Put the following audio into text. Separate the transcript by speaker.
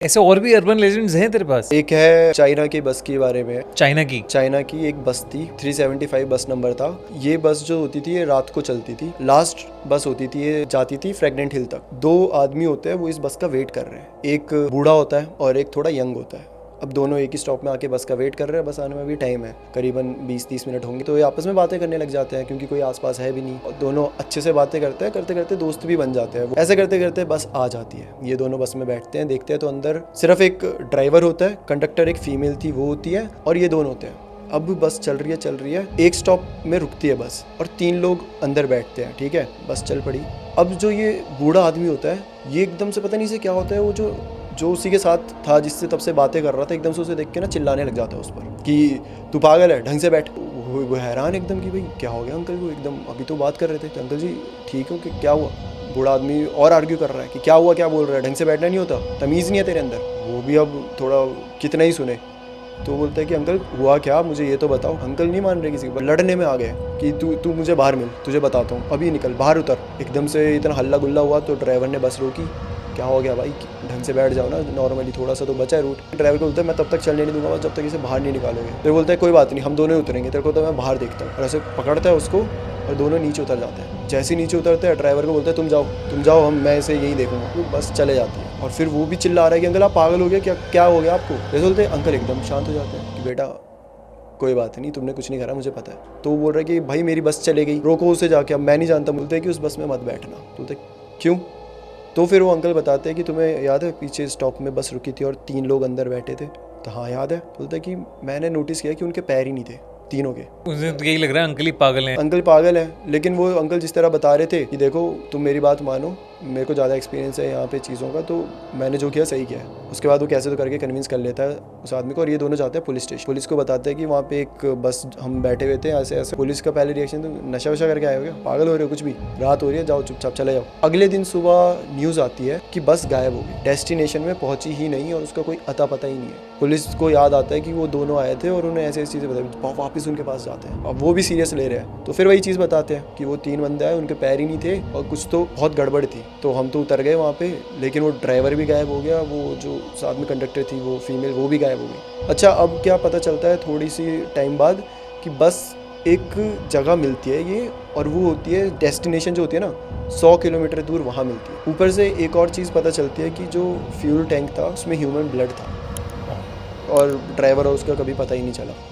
Speaker 1: ऐसे और भी अर्बन लेजेंड्स हैं तेरे पास?
Speaker 2: एक है चाइना की बस के बारे में।
Speaker 1: चाइना की
Speaker 2: एक बस थी, 375 बस नंबर था। ये बस जो होती थी ये रात को चलती थी। लास्ट बस होती थी, ये जाती थी फ्रेगनेंट हिल तक। 2 आदमी होते हैं, वो इस बस का वेट कर रहे हैं। एक बूढ़ा होता है और एक थोड़ा यंग होता है। अब दोनों एक ही स्टॉप में आके बस का वेट कर रहे हैं। बस आने में भी टाइम है, करीबन 20-30 मिनट होंगे। तो ये आपस में बातें करने लग जाते हैं क्योंकि कोई आसपास है भी नहीं। और दोनों अच्छे से बातें करते हैं, करते करते दोस्त भी बन जाते हैं। ऐसे करते करते बस आ जाती है। ये दोनों बस में बैठते हैं, देखते हैं तो अंदर सिर्फ एक ड्राइवर होता है, कंडक्टर एक फीमेल थी वो होती है, और ये दोनों होते हैं। अब बस चल रही है, एक स्टॉप में रुकती है बस और 3 लोग अंदर बैठते हैं। ठीक है, बस चल पड़ी। अब जो ये बूढ़ा आदमी होता है, ये एकदम से पता नहीं से क्या होता है, वो जो उसी के साथ था, जिससे तब से बातें कर रहा था, एकदम से उसे देख के ना चिल्लाने लग जाता है उस पर कि तू पागल है, ढंग से बैठ। वो हैरान एकदम कि भाई क्या हो गया अंकल को, एकदम अभी तो बात कर रहे थे कि अंकल जी ठीक हो कि क्या हुआ। बूढ़ा आदमी और आर्ग्यू कर रहा है कि क्या हुआ, क्या बोल रहा है, ढंग से बैठना नहीं होता, तमीज़ नहीं है तेरे अंदर। वो भी अब थोड़ा कितना ही सुने, तो बोलता है कि अंकल हुआ क्या, मुझे ये तो बताओ। अंकल नहीं मान रहे किसी को, लड़ने में आ गए कि तू मुझे बाहर मिल, तुझे बताता हूँ, अभी निकल बाहर उतर। एकदम से इतना हल्ला गुल्ला हुआ तो ड्राइवर ने बस रोकी। क्या हो गया भाई, ढंग से बैठ जाओ ना, नॉर्मली थोड़ा सा तो बचा है रूट। ड्राइवर को बोलता है मैं तब तक चलने नहीं दूंगा जब तक इसे बाहर नहीं निकालोगे। फिर बोलता है कोई बात नहीं, हम दोनों ही उतरेंगे, तेरे को तो मैं बाहर देखता हूँ। और ऐसे पकड़ता है उसको और दोनों नीचे उतर जाते हैं। जैसे ही नीचे उतरते हैं ड्राइवर को बोलता है तुम जाओ, मैं इसे यही देखूंगा। तो बस चले जाती है। और फिर वो भी चिल्ला रहा है कि अंकल आप पागल हो गया, क्या हो गया आपको। जैसे बोलते हैं अंकल एकदम शांत हो जाते हैं कि बेटा कोई बात नहीं, तुमने कुछ नहीं करा, मुझे पता है। तो वो बोल रहा है कि भाई मेरी बस चले गई, रोको उसे जाके, अब मैं नहीं जानता। बोलते हैं कि उस बस में मत बैठना। बोलते क्यों? तो फिर वो अंकल बताते हैं कि तुम्हें याद है पीछे स्टॉप में बस रुकी थी और 3 लोग अंदर बैठे थे। तो हाँ याद है। बोलते हैं कि मैंने नोटिस किया कि उनके पैर ही नहीं थे, तीनों के।
Speaker 1: उसे तो यही लग रहा है अंकल ही पागल हैं।
Speaker 2: अंकल पागल है, लेकिन वो अंकल जिस तरह बता रहे थे कि देखो तुम मेरी बात मानो, मेरे को ज़्यादा एक्सपीरियंस है यहाँ पे चीज़ों का, तो मैंने जो किया सही किया है। उसके बाद वो कैसे तो करके कन्विंस कर लेता है उस आदमी को। और ये दोनों जाते हैं पुलिस स्टेशन। पुलिस को बताते हैं कि वहाँ पे एक बस हम बैठे हुए थे, ऐसे ऐसे। पुलिस का पहले रिएक्शन तो नशा वशा करके आए हो क्या, पागल हो रहे हो, कुछ भी, रात हो रही है, जाओ चुपचाप चले जाओ। अगले दिन सुबह न्यूज़ आती है कि बस गायब हो गई, डेस्टिनेशन में पहुंची ही नहीं और उसका कोई अता पता ही नहीं है। पुलिस को याद आता है कि वो दोनों आए थे और उन्हें ऐसी ऐसी चीज़ें बताई। वापस उनके पास जाते हैं, अब वो भी सीरियस ले रहे हैं। तो फिर वही चीज़ बताते हैं कि वो 3 बंदे आए, उनके पैर ही नहीं थे और कुछ तो बहुत गड़बड़ थी। तो हम तो उतर गए वहाँ पे, लेकिन वो ड्राइवर भी गायब हो गया, वो जो साथ में कंडक्टर थी वो फीमेल, वो भी गायब हो गई। अच्छा, अब क्या पता चलता है थोड़ी सी टाइम बाद कि बस एक जगह मिलती है ये, और वो होती है डेस्टिनेशन जो होती है ना 100 किलोमीटर दूर, वहाँ मिलती है। ऊपर से एक और चीज़ पता चलती है कि जो फ्यूल टैंक था उसमें ह्यूमन ब्लड था और ड्राइवर और उसका कभी पता ही नहीं चला।